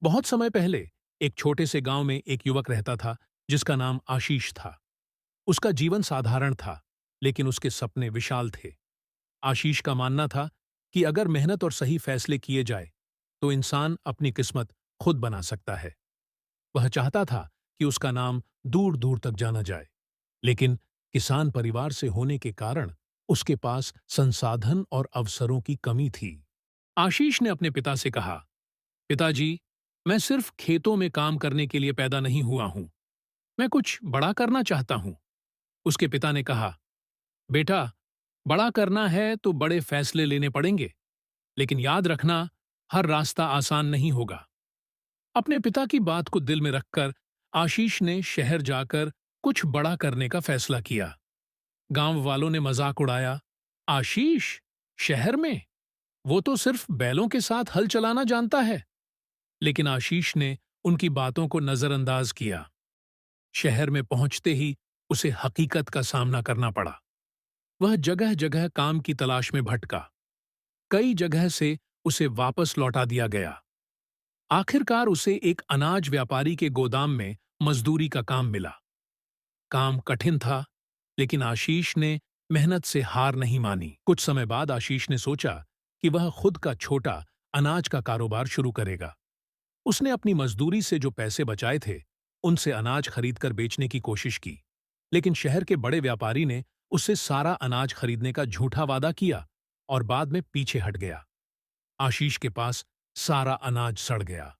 बहुत समय पहले एक छोटे से गांव में एक युवक रहता था जिसका नाम आशीष था। उसका जीवन साधारण था, लेकिन उसके सपने विशाल थे। आशीष का मानना था कि अगर मेहनत और सही फैसले किए जाए तो इंसान अपनी किस्मत खुद बना सकता है। वह चाहता था कि उसका नाम दूर दूर तक जाना जाए, लेकिन किसान परिवार से होने के कारण उसके पास संसाधन और अवसरों की कमी थी। आशीष ने अपने पिता से कहा, पिताजी, मैं सिर्फ खेतों में काम करने के लिए पैदा नहीं हुआ हूं। मैं कुछ बड़ा करना चाहता हूं। उसके पिता ने कहा, बेटा, बड़ा करना है तो बड़े फैसले लेने पड़ेंगे, लेकिन याद रखना, हर रास्ता आसान नहीं होगा। अपने पिता की बात को दिल में रखकर आशीष ने शहर जाकर कुछ बड़ा करने का फैसला किया। गांव वालों ने मजाक उड़ाया, आशीष, शहर में? वो तो सिर्फ बैलों के साथ हल चलाना जानता है। लेकिन आशीष ने उनकी बातों को नजरअंदाज किया। शहर में पहुंचते ही उसे हकीकत का सामना करना पड़ा। वह जगह जगह काम की तलाश में भटका। कई जगह से उसे वापस लौटा दिया गया। आखिरकार उसे एक अनाज व्यापारी के गोदाम में मजदूरी का काम मिला। काम कठिन था, लेकिन आशीष ने मेहनत से हार नहीं मानी। कुछ समय बाद आशीष ने सोचा कि वह खुद का छोटा अनाज का कारोबार शुरू करेगा। उसने अपनी मजदूरी से जो पैसे बचाए थे, उनसे अनाज खरीदकर बेचने की कोशिश की। लेकिन शहर के बड़े व्यापारी ने उससे सारा अनाज खरीदने का झूठा वादा किया और बाद में पीछे हट गया। आशीष के पास सारा अनाज सड़ गया।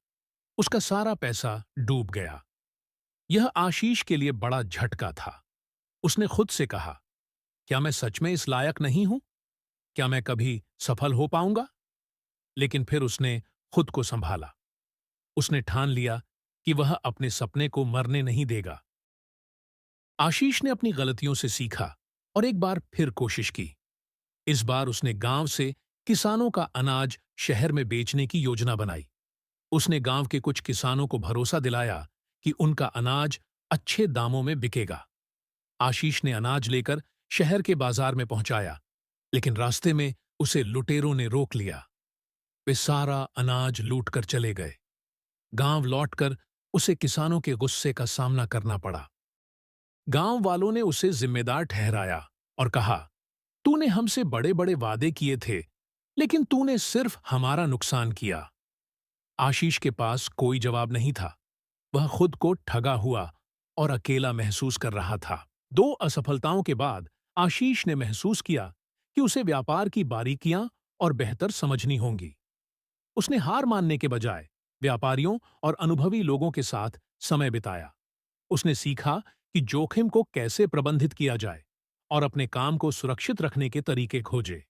उसका सारा पैसा डूब गया। यह आशीष के लिए बड़ा झटका था। उसने खुद से कहा, क्या मैं सच में इस लायक नहीं हूं? क्या मैं कभी सफल हो पाऊंगा? लेकिन फिर उसने खुद को संभाला। उसने ठान लिया कि वह अपने सपने को मरने नहीं देगा। आशीष ने अपनी गलतियों से सीखा और एक बार फिर कोशिश की। इस बार उसने गांव से किसानों का अनाज शहर में बेचने की योजना बनाई। उसने गांव के कुछ किसानों को भरोसा दिलाया कि उनका अनाज अच्छे दामों में बिकेगा। आशीष ने अनाज लेकर शहर के बाजार में पहुंचाया, लेकिन रास्ते में उसे लुटेरों ने रोक लिया। वे सारा अनाज लूटकर चले गए। गांव लौटकर उसे किसानों के गुस्से का सामना करना पड़ा। गांव वालों ने उसे जिम्मेदार ठहराया और कहा, तूने हमसे बड़े बड़े वादे किए थे, लेकिन तूने सिर्फ हमारा नुकसान किया। आशीष के पास कोई जवाब नहीं था। वह खुद को ठगा हुआ और अकेला महसूस कर रहा था। 2 असफलताओं के बाद आशीष ने महसूस किया कि उसे व्यापार की बारीकियां और बेहतर समझनी होंगी। उसने हार मानने के बजाय व्यापारियों और अनुभवी लोगों के साथ समय बिताया। उसने सीखा कि जोखिम को कैसे प्रबंधित किया जाए और अपने काम को सुरक्षित रखने के तरीके खोजे।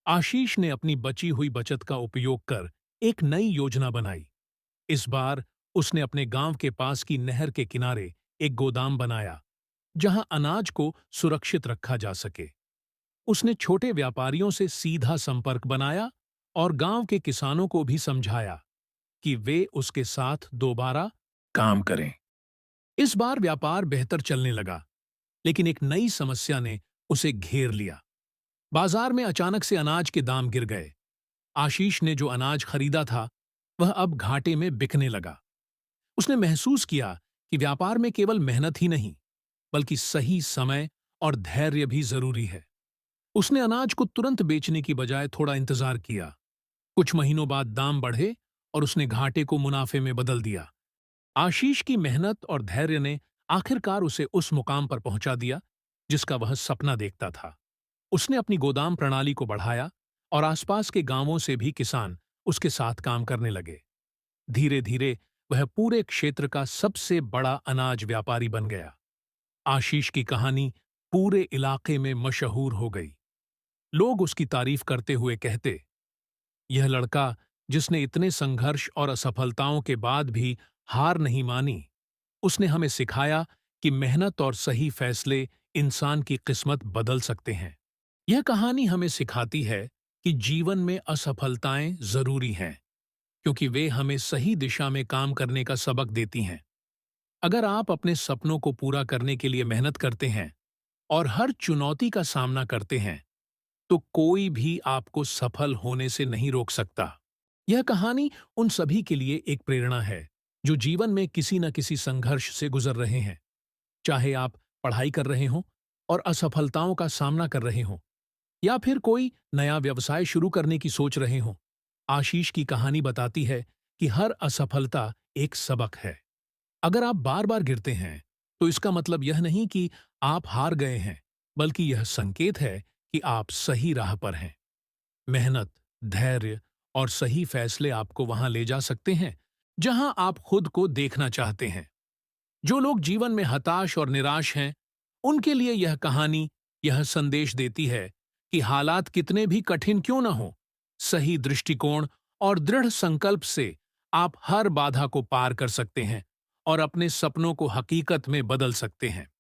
आशीष ने अपनी बची हुई बचत का उपयोग कर एक नई योजना बनाई। इस बार उसने अपने गांव के पास की नहर के किनारे एक गोदाम बनाया, जहां अनाज को सुरक्षित रखा जा सके। उसने छोटे व्यापारियों से सीधा संपर्क बनाया और गांव के किसानों को भी समझाया कि वे उसके साथ दोबारा काम करें। इस बार व्यापार बेहतर चलने लगा, लेकिन एक नई समस्या ने उसे घेर लिया। बाजार में अचानक से अनाज के दाम गिर गए। आशीष ने जो अनाज खरीदा था, वह अब घाटे में बिकने लगा। उसने महसूस किया कि व्यापार में केवल मेहनत ही नहीं, बल्कि सही समय और धैर्य भी जरूरी है। उसने अनाज को तुरंत बेचने की बजाय थोड़ा इंतजार किया। कुछ महीनों बाद दाम बढ़े और उसने घाटे को मुनाफे में बदल दिया। आशीष की मेहनत और धैर्य ने आखिरकार उसे उस मुकाम पर पहुंचा दिया जिसका वह सपना देखता था। उसने अपनी गोदाम प्रणाली को बढ़ाया और आसपास के गांवों से भी किसान उसके साथ काम करने लगे। धीरे धीरे वह पूरे क्षेत्र का सबसे बड़ा अनाज व्यापारी बन गया। आशीष की कहानी पूरे इलाके में मशहूर हो गई। लोग उसकी तारीफ करते हुए कहते, यह लड़का जिसने इतने संघर्ष और असफलताओं के बाद भी हार नहीं मानी, उसने हमें सिखाया कि मेहनत और सही फैसले इंसान की किस्मत बदल सकते हैं। यह कहानी हमें सिखाती है कि जीवन में असफलताएं जरूरी हैं, क्योंकि वे हमें सही दिशा में काम करने का सबक देती हैं। अगर आप अपने सपनों को पूरा करने के लिए मेहनत करते हैं और हर चुनौती का सामना करते हैं, तो कोई भी आपको सफल होने से नहीं रोक सकता। यह कहानी उन सभी के लिए एक प्रेरणा है जो जीवन में किसी न किसी संघर्ष से गुजर रहे हैं। चाहे आप पढ़ाई कर रहे हों और असफलताओं का सामना कर रहे हों, या फिर कोई नया व्यवसाय शुरू करने की सोच रहे हों, आशीष की कहानी बताती है कि हर असफलता एक सबक है। अगर आप बार बार गिरते हैं, तो इसका मतलब यह नहीं कि आप हार गए हैं, बल्कि यह संकेत है कि आप सही राह पर हैं। मेहनत, धैर्य और सही फैसले आपको वहां ले जा सकते हैं जहां आप खुद को देखना चाहते हैं। जो लोग जीवन में हताश और निराश हैं, उनके लिए यह कहानी यह संदेश देती है कि हालात कितने भी कठिन क्यों न हो, सही दृष्टिकोण और दृढ़ संकल्प से आप हर बाधा को पार कर सकते हैं और अपने सपनों को हकीकत में बदल सकते हैं।